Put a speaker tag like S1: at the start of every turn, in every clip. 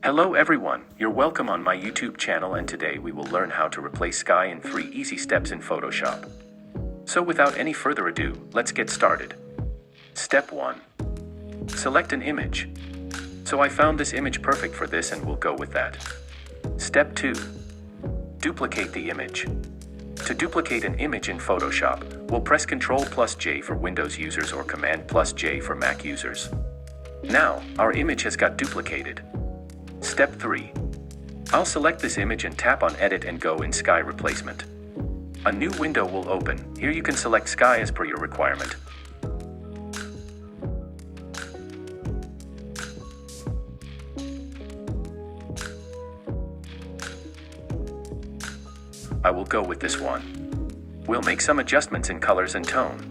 S1: Hello everyone, you're welcome on my YouTube channel, and today we will learn how to replace sky in 3 easy steps in Photoshop. So without any further ado, let's get started. Step 1. Select an image. So I found this image perfect for this and we'll go with that. Step 2. Duplicate the image. To duplicate an image in Photoshop, we'll press Ctrl+J for Windows users or Command+J for Mac users. Now, our image has got duplicated. Step 3. I'll select this image and tap on Edit and go in Sky Replacement. A new window will open. Here you can select sky as per your requirement. I will go with this one. We'll make some adjustments in colors and tone.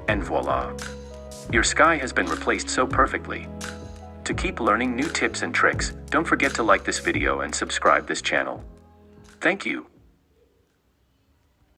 S1: And voila! Your sky has been replaced so perfectly. To keep learning new tips and tricks, don't forget to like this video and subscribe this channel. Thank you.